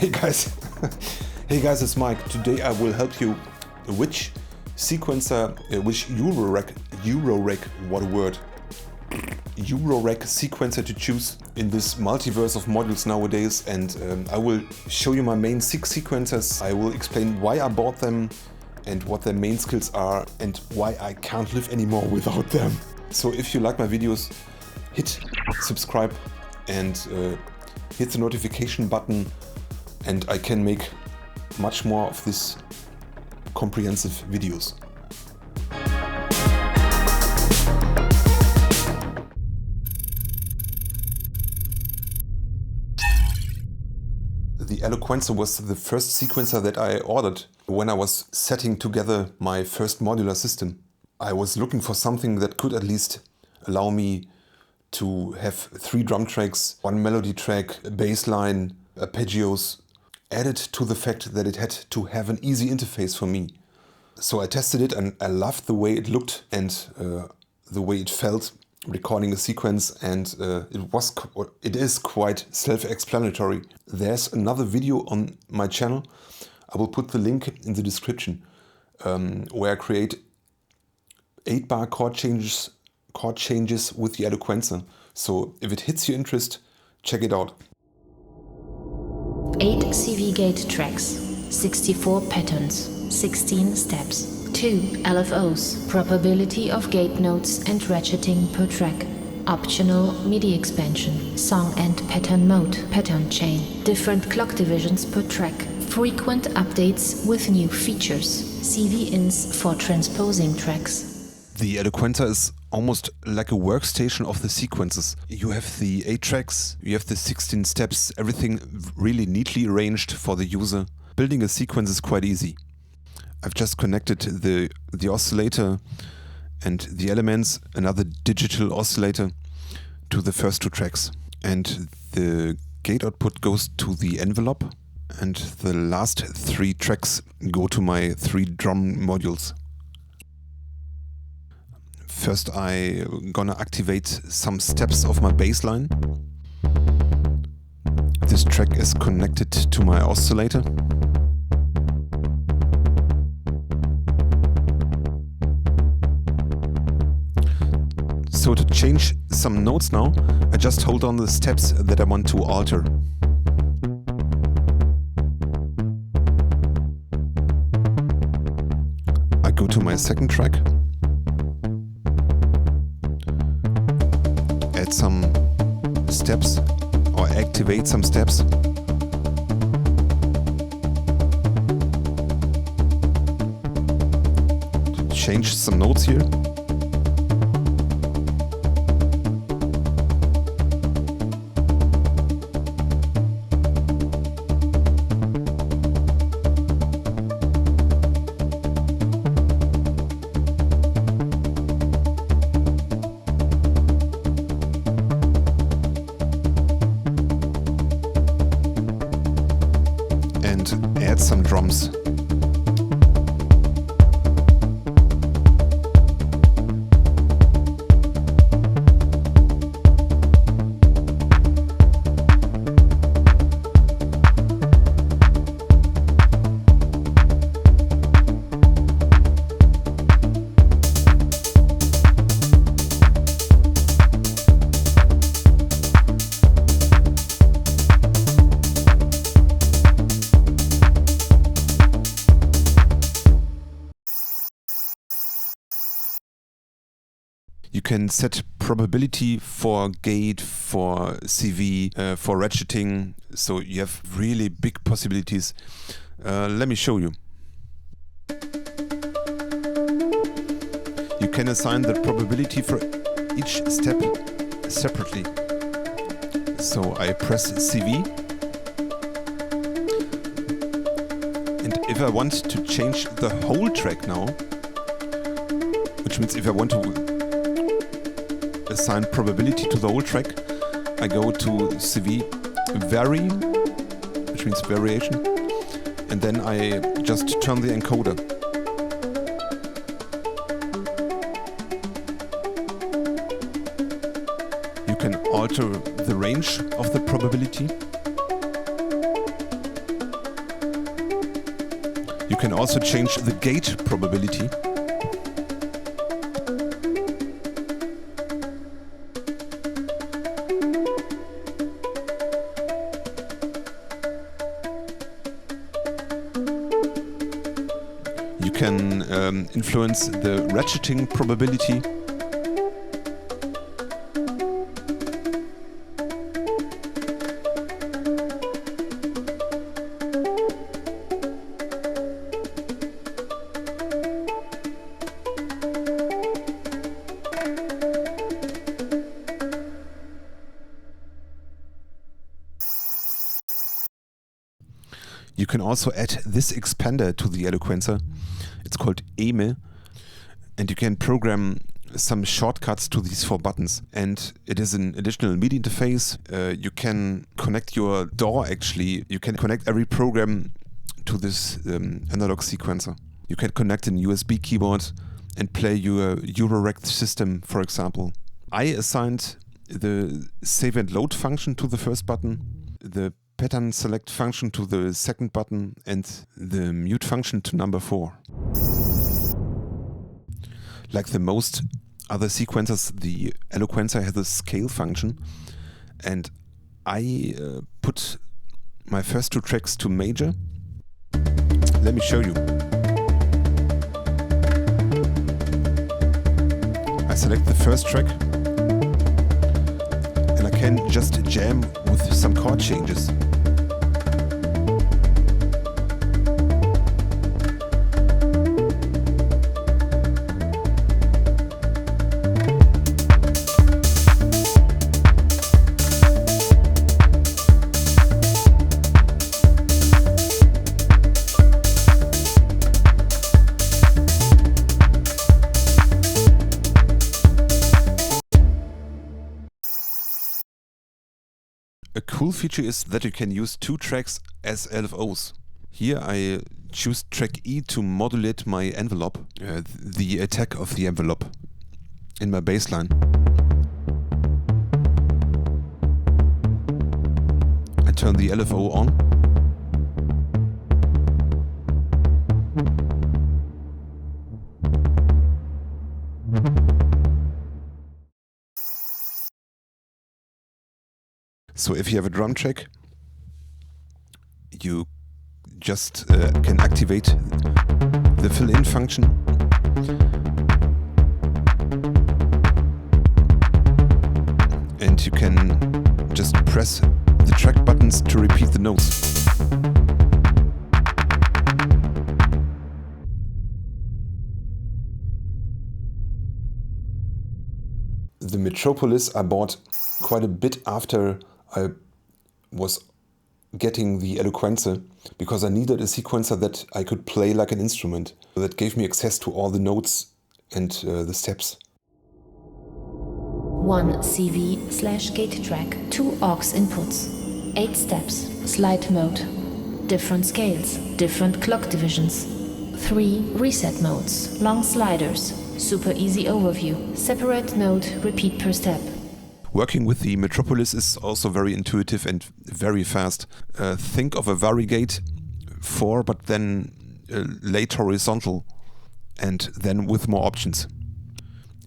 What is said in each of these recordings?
Hey guys, hey guys, it's Mike. Today I will help you which sequencer, which Eurorack, what a word, Eurorack sequencer to choose in this multiverse of modules nowadays, and I will show you my main 6 sequencers. I will explain why I bought them and what their main skills are and why I can't live anymore without them. So if you like my videos, hit subscribe and hit the notification button, and I can make much more of this comprehensive videos. The ELOQUENCER was the first sequencer that I ordered when I was setting together my first modular system. I was looking for something that could at least allow me to have 3 drum tracks, 1 melody track, a bass line, arpeggios, added to the fact that it had to have an easy interface for me. So I tested it and I loved the way it looked and the way it felt recording a sequence, and it is quite self-explanatory. There's another video on my channel, I will put the link in the description, where I create 8-bar chord changes with the ELOQUENCER. So if it hits your interest, check it out. 8 CV gate tracks, 64 patterns, 16 steps, 2 LFOs, probability of gate notes and ratcheting per track, optional MIDI expansion, song and pattern mode, pattern chain, different clock divisions per track, frequent updates with new features, CV ins for transposing tracks. The ELOQUENCER is almost like a workstation of the sequences. You have the 8 tracks, you have the 16 steps, everything really neatly arranged for the user. Building a sequence is quite easy. I've just connected the oscillator and the elements, another digital oscillator, to the first 2 tracks. And the gate output goes to the envelope, and the last 3 tracks go to my 3 drum modules. First I'm gonna activate some steps of my bass line. This track is connected to my oscillator. So to change some notes now, I just hold on the steps that I want to alter. I go to my second track. Add some steps or activate some steps. To change some notes here. Add some drums. You can set probability for gate, for CV, for ratcheting, so you have really big possibilities. Let me show you. You can assign the probability for each step separately. So I press CV, and if I want to change the whole track now, which means if I want to assign probability to the whole track, I go to CV vary, which means variation, and then I just turn the encoder. You can alter the range of the probability. You can also change the gate probability. You can influence the ratcheting probability. You can also add this expander to the ELOQUENCER. It's called EME, and you can program some shortcuts to these 4 buttons. And it is an additional MIDI interface. You can connect your DAW actually. You can connect every program to this analog sequencer. You can connect an USB keyboard and play your Eurorack system, for example. I assigned the save and load function to the first button, the pattern select function to the second button, and the mute function to number 4. Like the most other sequencers, the ELOQUENCER has a scale function, and I put my first 2 tracks to major. Let me show you. I select the first track, and I can just jam with some chord changes. A cool feature is that you can use 2 tracks as LFOs. Here I choose track E to modulate my envelope, the attack of the envelope in my bassline. I turn the LFO on. So if you have a drum track, you just can activate the fill-in function. And you can just press the track buttons to repeat the notes. The Metropolis I bought quite a bit after I was getting the ELOQUENCER, because I needed a sequencer that I could play like an instrument, that gave me access to all the notes and the steps. 1 CV/gate track, 2 aux inputs, 8 steps, slide mode, different scales, different clock divisions, 3 reset modes, long sliders, super easy overview, separate note, repeat per step. Working with the Metropolis is also very intuitive and very fast. Think of a VARIGATE 4, but then late horizontal, and then with more options.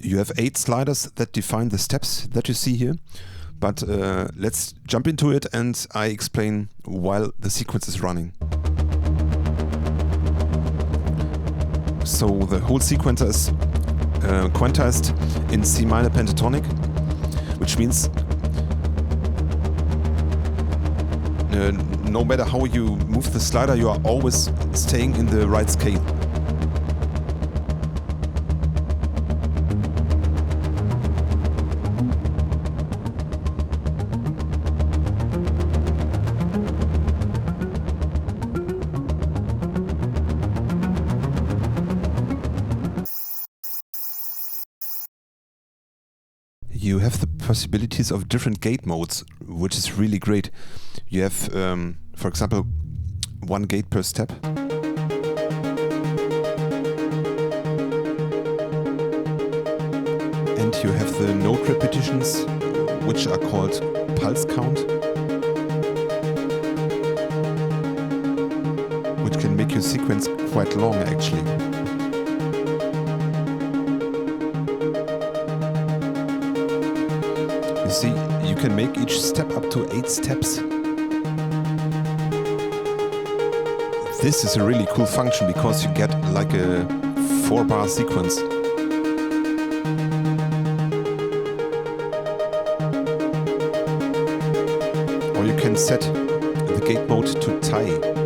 You have 8 sliders that define the steps that you see here, but let's jump into it and I explain while the sequence is running. So the whole sequencer is quantized in C minor pentatonic, which means no matter how you move the slider, you are always staying in the right scale. You have the possibilities of different gate modes, which is really great. You have, for example, 1 gate per step. And you have the note repetitions, which are called pulse count, which It can make your sequence quite long actually. You see, you can make each step up to 8 steps. This is a really cool function because you get like a 4-bar sequence. Or you can set the gate mode to tie.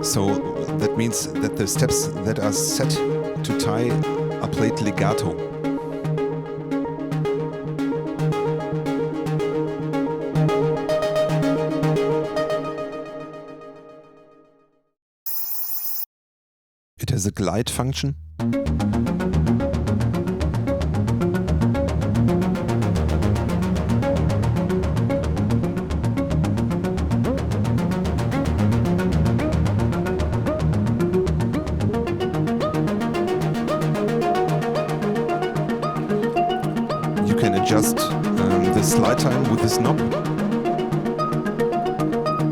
So that means that the steps that are set to tie are played legato. It has a glide function. Adjust the slide time with this knob.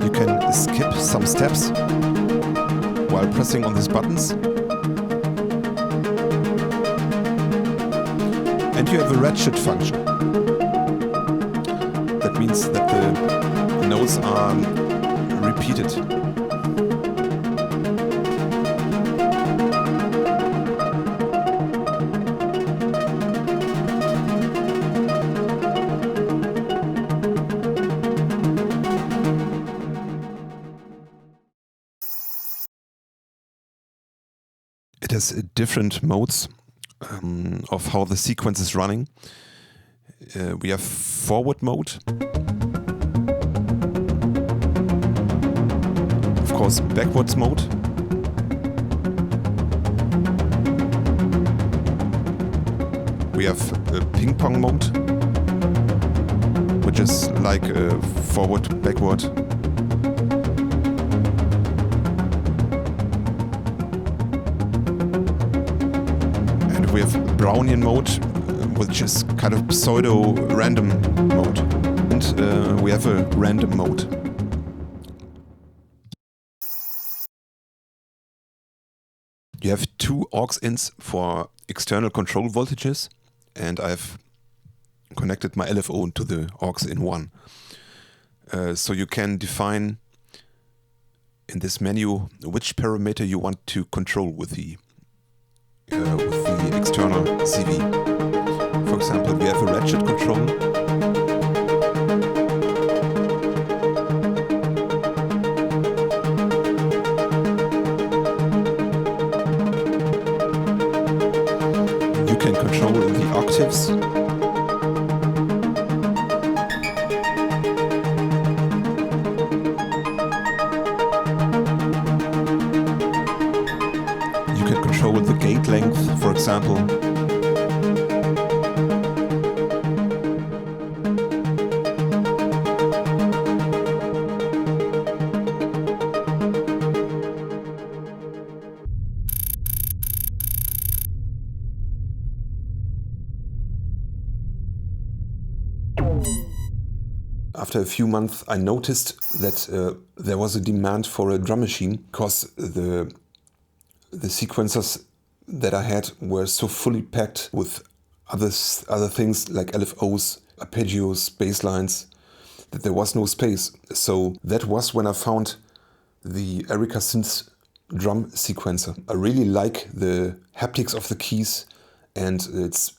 You can skip some steps while pressing on these buttons. And you have a ratchet function. That means that the notes are repeated. It has different modes of how the sequence is running. We have forward mode. Of course, backwards mode. We have a ping pong mode, which is like forward, backward. We have Brownian mode, which is kind of pseudo-random mode. And we have a random mode. You have 2 aux ins for external control voltages, and I've connected my LFO to the aux in 1. So you can define in this menu which parameter you want to control with the external CV. For example, we have a ratchet control. You can control the octaves. Control the gate length, for example. After a few months, I noticed that there was a demand for a drum machine because the sequencers that I had were so fully packed with other things like LFOs, arpeggios, bass lines, that there was no space. So that was when I found the Erica SYNTHS drum sequencer. I really like the haptics of the keys, and it's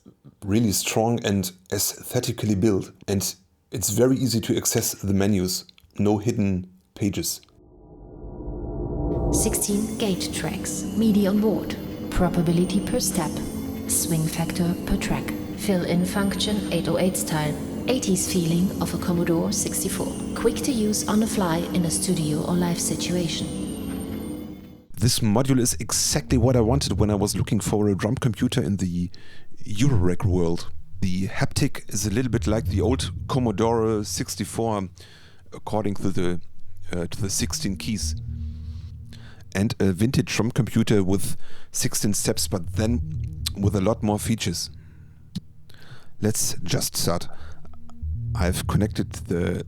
really strong and aesthetically built. And it's very easy to access the menus, no hidden pages. 16 gate tracks, MIDI on board, probability per step, swing factor per track, fill-in function 808 style, 80s feeling of a Commodore 64, quick to use on the fly in a studio or live situation. This module is exactly what I wanted when I was looking for a drum computer in the Eurorack world. The haptic is a little bit like the old Commodore 64 according to the 16 keys. and a vintage drum computer with 16 steps, but then with a lot more features. Let's just start. I've connected the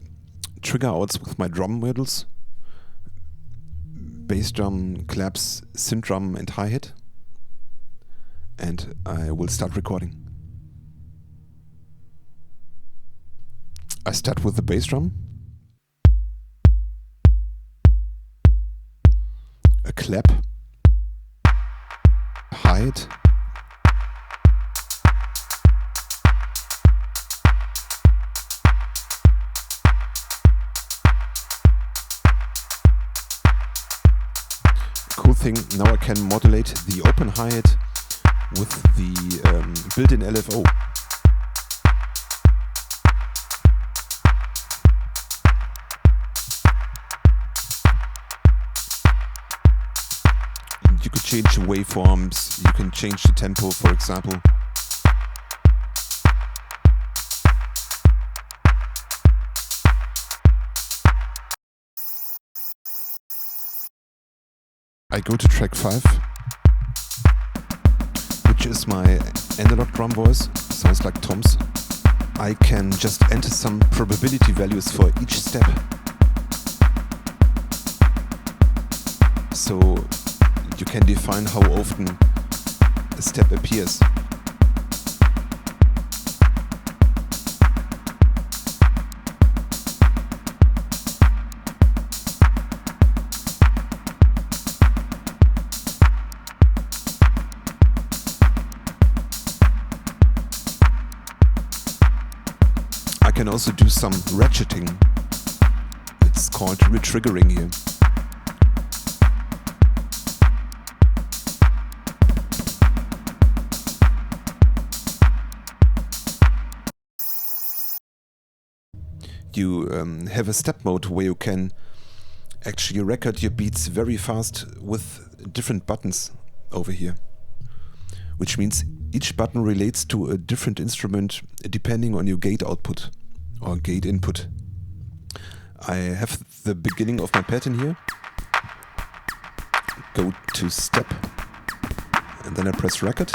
trigger outs with my drum models, bass drum, claps, synth drum and hi-hat, and I will start recording. I start with the bass drum, a clap, hi-hat, cool thing, now I can modulate the open hi-hat with the built-in LFO. You could change the waveforms, you can change the tempo, for example. I go to track 5, which is my analog drum voice, sounds like Tom's. I can just enter some probability values for each step. So you can define how often a step appears. I can also do some ratcheting. It's called retriggering here. You have a step mode where you can actually record your beats very fast with different buttons over here, which means each button relates to a different instrument depending on your gate output or gate input. I have the beginning of my pattern here, go to step, and then I press record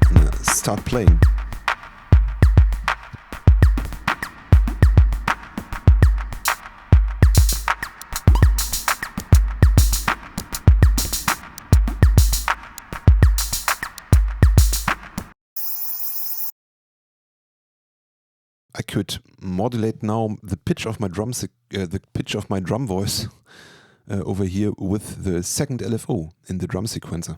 and start playing. I could modulate now the pitch of my drum voice over here with the second LFO in the drum sequencer.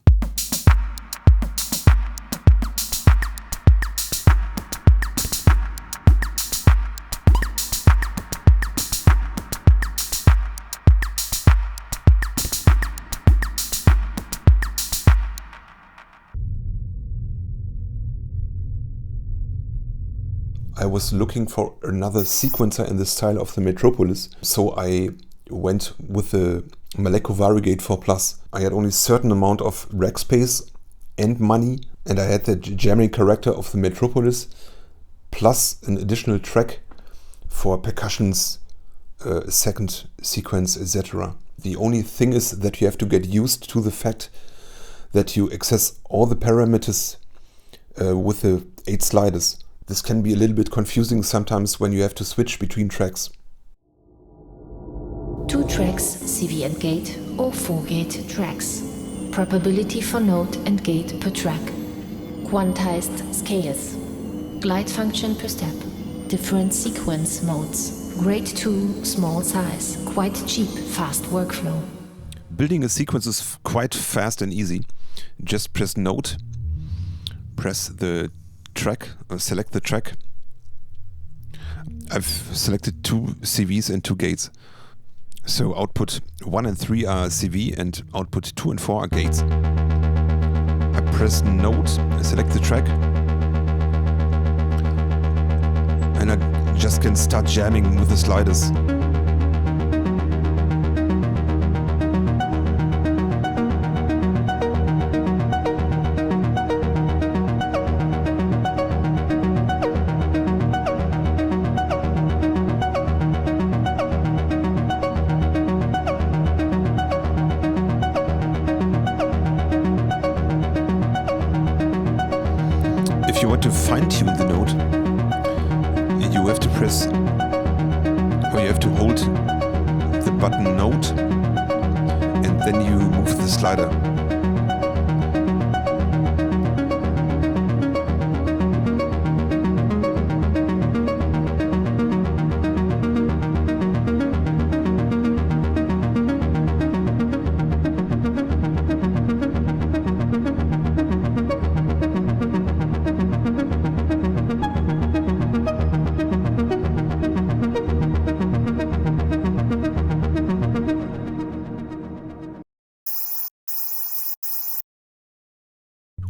I was looking for another sequencer in the style of the Metropolis, so I went with the MALEKKO VARIGATE 4+. I had only a certain amount of rack space and money, and I had the jamming character of the Metropolis, plus an additional track for percussions, second sequence, etc. The only thing is that you have to get used to the fact that you access all the parameters with the 8 sliders. This can be a little bit confusing sometimes when you have to switch between tracks. 2 tracks, CV and gate, or 4 gate tracks. Probability for note and gate per track. Quantized scales. Glide function per step. Different sequence modes. Grade 2, small size. Quite cheap, fast workflow. Building a sequence is quite fast and easy. Just press note, press the track, select the track. I've selected 2 CVs and 2 gates. So output 1 and 3 are CV and output 2 and 4 are gates. I press note, select the track, and I just can start jamming with the sliders. to fine-tune the note, you have to press, or you have to hold the button note, and then you move the slider.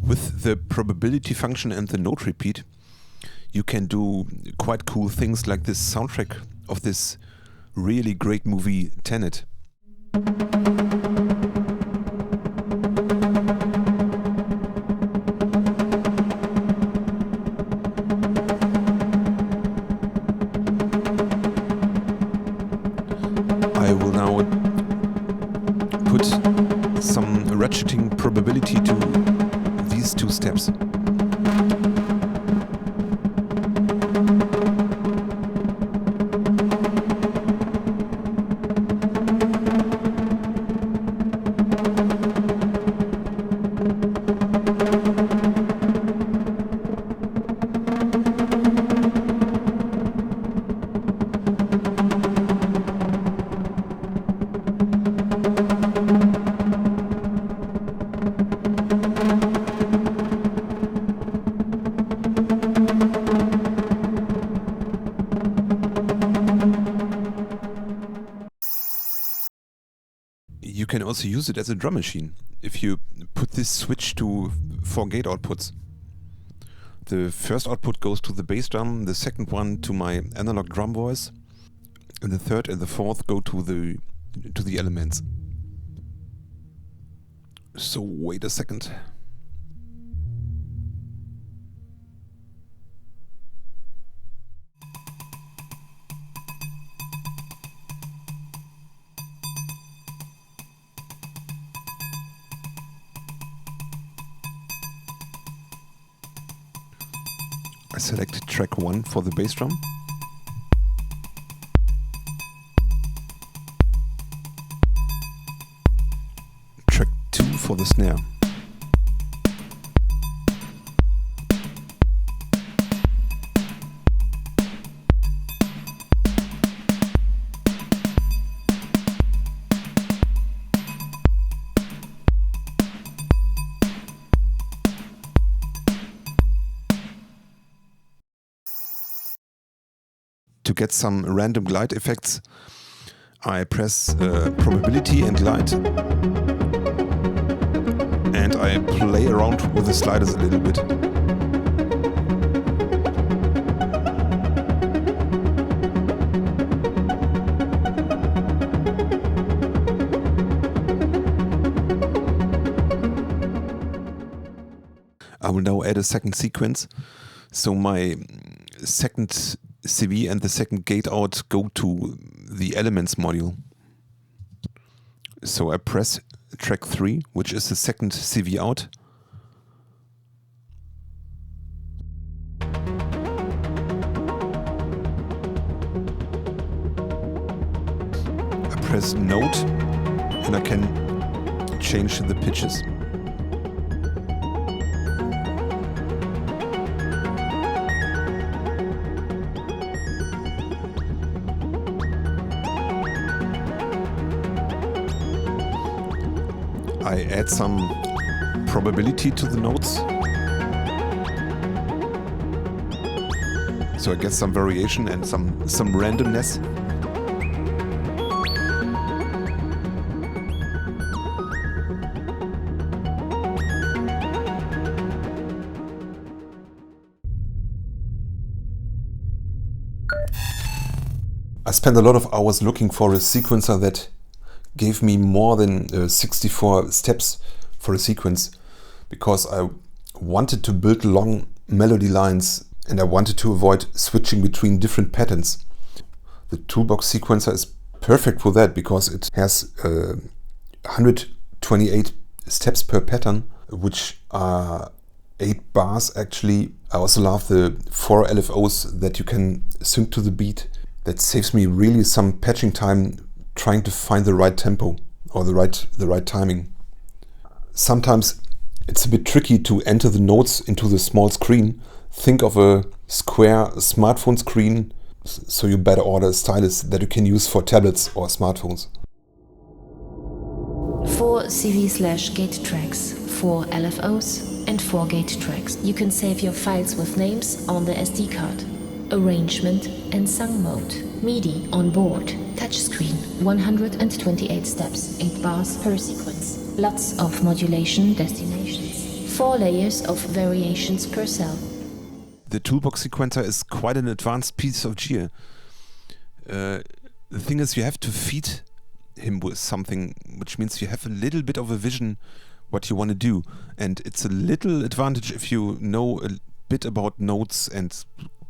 With the probability function and the note repeat, you can do quite cool things like this soundtrack of this really great movie Tenet. I will now put some ratcheting probability to these two steps. You can also use it as a drum machine if you put this switch to 4 gate outputs. The first output goes to the bass drum, the second one to my analog drum voice, and the third and the fourth go to the elements. So wait a second. I select track 1 for the bass drum. Track 2 for the snare. To get some random glide effects, I press probability and glide, and I play around with the sliders a little bit. I will now add a second sequence, so my second CV and the second gate out go to the elements module. So I press track 3, which is the second CV out. I press note and I can change the pitches. I add some probability to the notes, so I get some variation and some randomness. I spent a lot of hours looking for a sequencer that gave me more than 64 steps for a sequence, because I wanted to build long melody lines and I wanted to avoid switching between different patterns. The TOOLBOX sequencer is perfect for that because it has 128 steps per pattern, which are 8 bars actually. I also love the 4 LFOs that you can sync to the beat. That saves me really some patching time trying to find the right tempo or the right timing. Sometimes it's a bit tricky to enter the notes into the small screen. Think of a square smartphone screen, so you better order a stylus that you can use for tablets or smartphones. 4 CV/gate tracks, 4 LFOs and 4 gate tracks. You can save your files with names on the SD card. Arrangement and sung mode. MIDI on board. Touchscreen. 128 steps, 8 bars per sequence. Lots of modulation destinations. 4 layers of variations per cell. The Toolbox sequencer is quite an advanced piece of gear. The thing is, you have to feed him with something, which means you have a little bit of a vision what you want to do. And it's a little advantage if you know a bit about notes and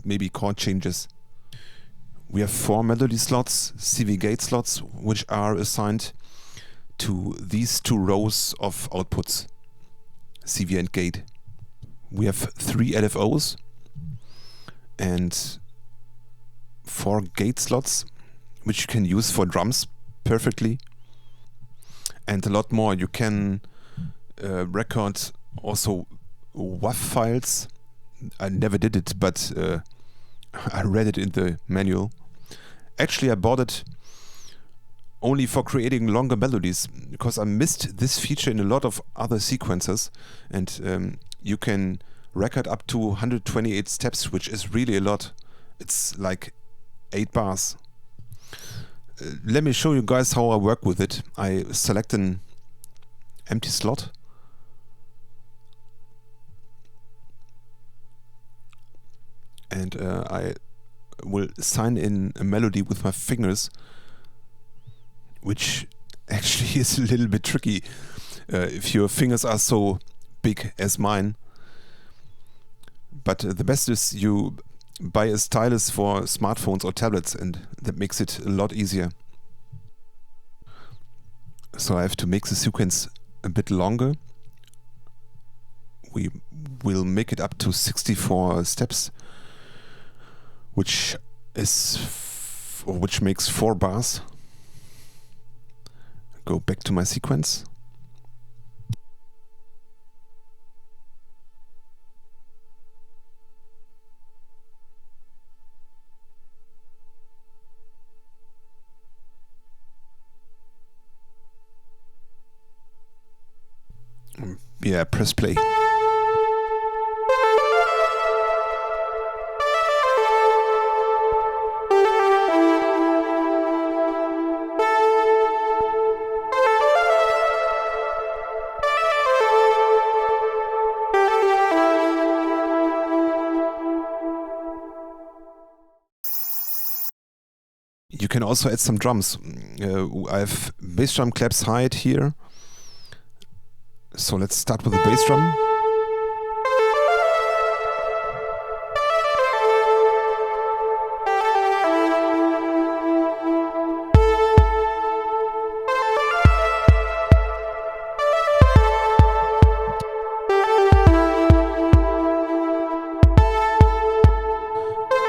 maybe chord changes. We have 4 melody slots, CV gate slots, which are assigned to these 2 rows of outputs, CV and gate. We have 3 LFOs and 4 gate slots, which you can use for drums perfectly, and a lot more. You can record also WAV files. I never did it, but I read it in the manual. Actually, I bought it only for creating longer melodies, because I missed this feature in a lot of other sequencers, and you can record up to 128 steps, which is really a lot. It's like 8 bars. Let me show you guys how I work with it. I select an empty slot. And I will sign in a melody with my fingers, which actually is a little bit tricky if your fingers are so big as mine. But the best is you buy a stylus for smartphones or tablets, and that makes it a lot easier. So I have to make the sequence a bit longer. We will make it up to 64 steps, which makes 4 bars. Go back to my sequence. Yeah, press play. You can also add some drums. I have bass drum claps hide here. So let's start with the bass drum.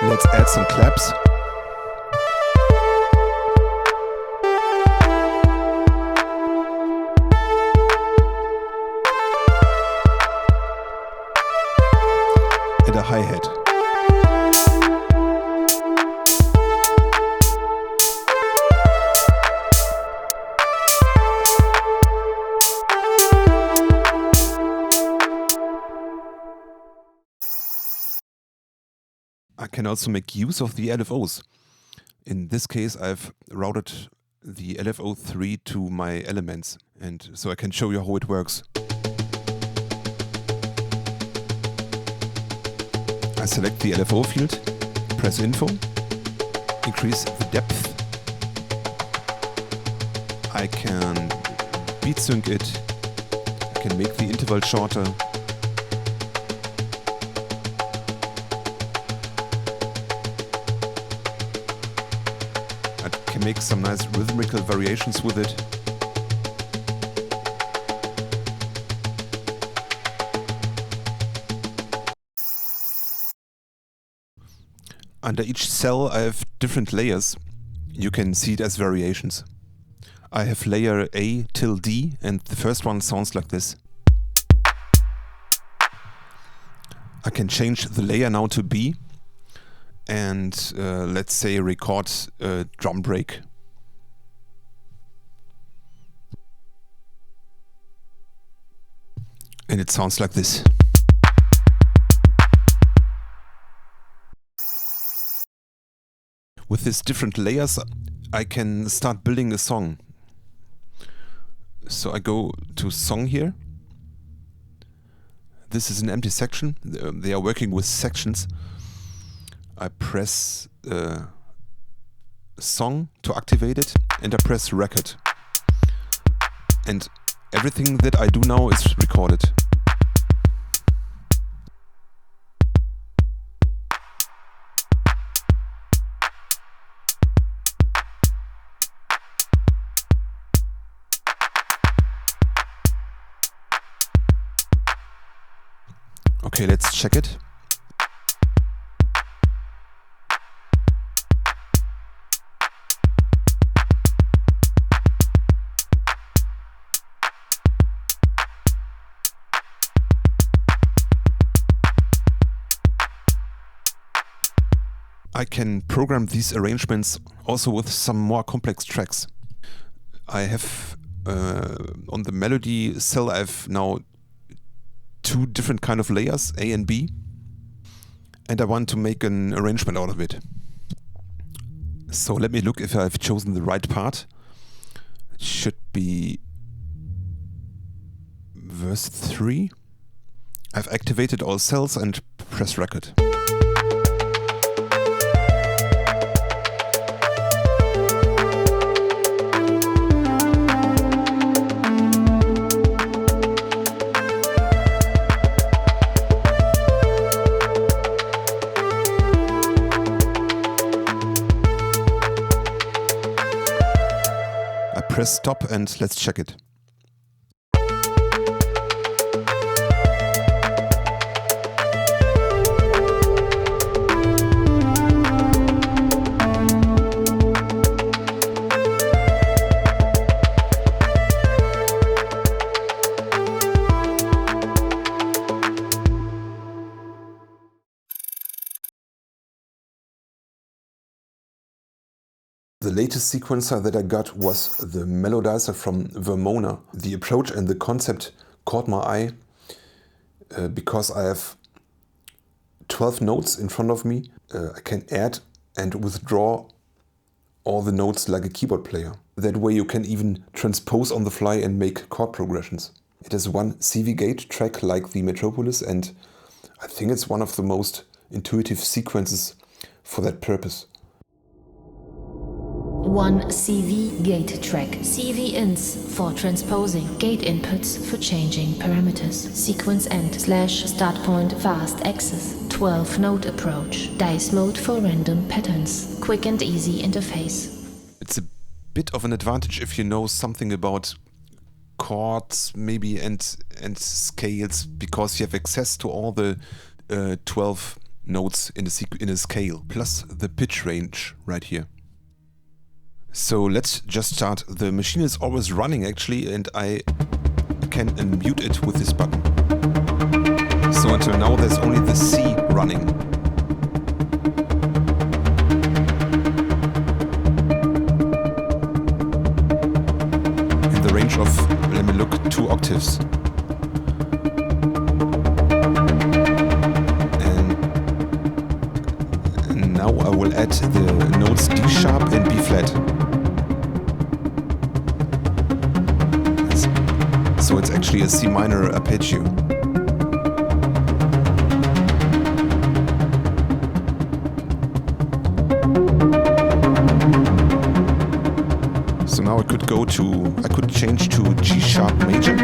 Let's add some claps. And a hi-hat. I can also make use of the LFOs. In this case, I've routed the LFO3 to my elements, and so I can show you how it works. I select the LFO field, press info, increase the depth. I can beat sync it, I can make the interval shorter. I can make some nice rhythmical variations with it. Under each cell I have different layers. You can see it as variations. I have layer A till D, and the first one sounds like this. I can change the layer now to B and let's say record a drum break. And it sounds like this. With these different layers, I can start building a song. So I go to song here. This is an empty section. They are working with sections. I press song to activate it, and I press record. And everything that I do now is recorded. Okay, let's check it. I can program these arrangements also with some more complex tracks. I have on the melody cell I have now two different kind of layers, A and B, and I want to make an arrangement out of it. So let me look if I've chosen the right part. It should be verse 3. I've activated all cells and press record. Press stop and let's check it. The latest sequencer that I got was the Melodicer from VERMONA. The approach and the concept caught my eye because I have 12 notes in front of me. I can add and withdraw all the notes like a keyboard player. That way you can even transpose on the fly and make chord progressions. It has one CV gate track like the METROPOLIS, and I think it's one of the most intuitive sequences for that purpose. One CV gate track, CV ins for transposing, gate inputs for changing parameters, sequence end / start point fast access, 12 note approach, dice mode for random patterns, quick and easy interface. It's a bit of an advantage if you know something about chords maybe and scales, because you have access to all the 12 notes in a scale, plus the pitch range right here. So let's just start. The machine is always running actually, and I can unmute it with this button. So until now there's only the C running. In the range of, let me look, 2 octaves. And now I will add the notes D sharp and B flat. So it's actually a C minor arpeggio. So now I could change to G sharp major.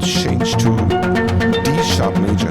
Change to D sharp major.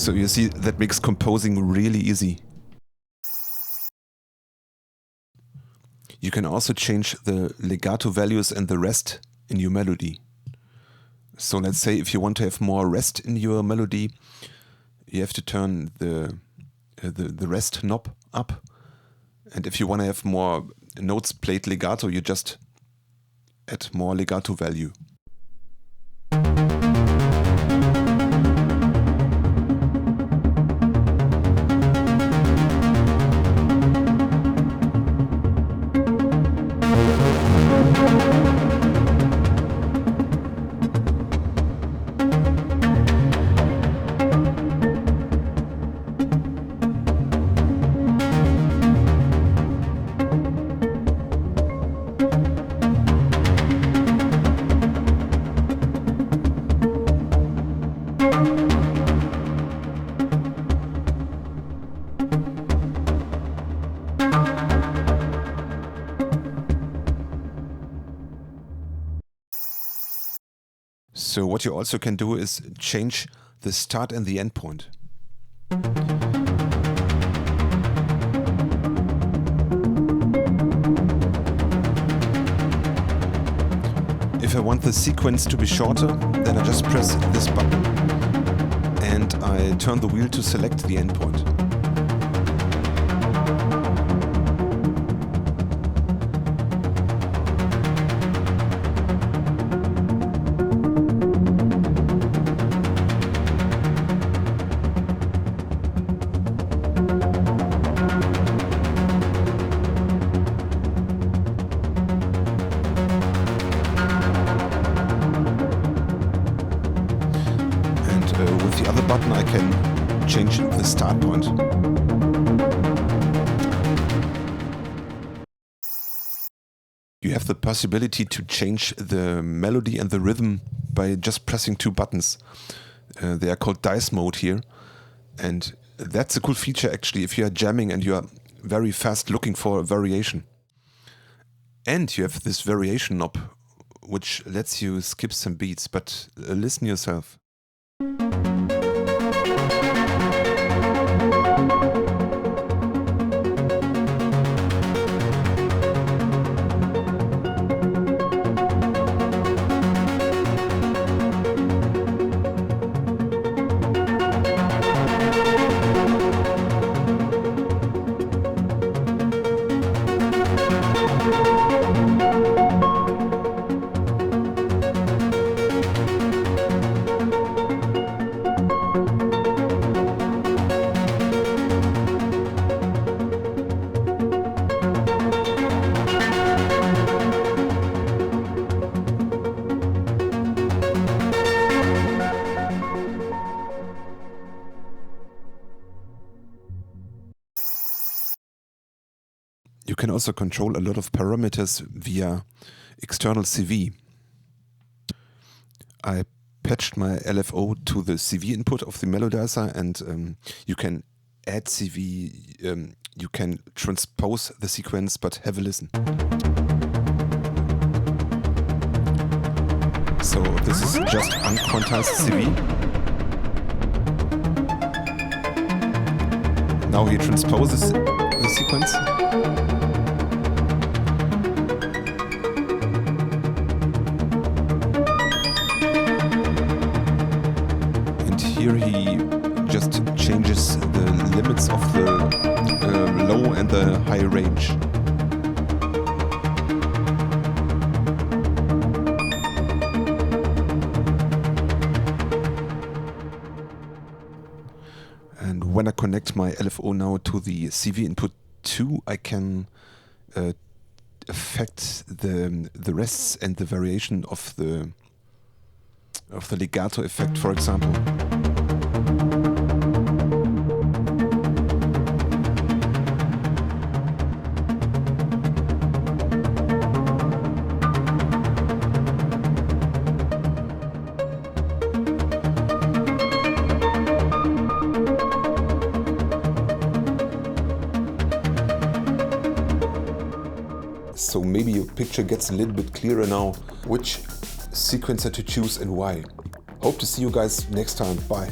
So you see, that makes composing really easy. You can also change the legato values and the rest in your melody. So let's say if you want to have more rest in your melody, you have to turn the rest knob up. And if you want to have more notes played legato, you just add more legato value. So what you also can do is change the start and the end point. If I want the sequence to be shorter, then I just press this button and I turn the wheel to select the end point. With the other button I can change the start point. You have the possibility to change the melody and the rhythm by just pressing two buttons. They are called dice mode here, and that's a cool feature actually if you are jamming and you are very fast looking for a variation. And you have this variation knob which lets you skip some beats, but listen yourself. You can also control a lot of parameters via external CV. I patched my LFO to the CV input of the melodizer, and you can add CV, you can transpose the sequence, but have a listen. So this is just unquantized CV. Now he transposes the sequence. Here he just changes the limits of the low and the high range. And when I connect my LFO now to the CV input 2, I can affect the rests and the variation of the legato effect, for example. So maybe your picture gets a little bit clearer now, which sequencer to choose and why. Hope to see you guys next time. Bye.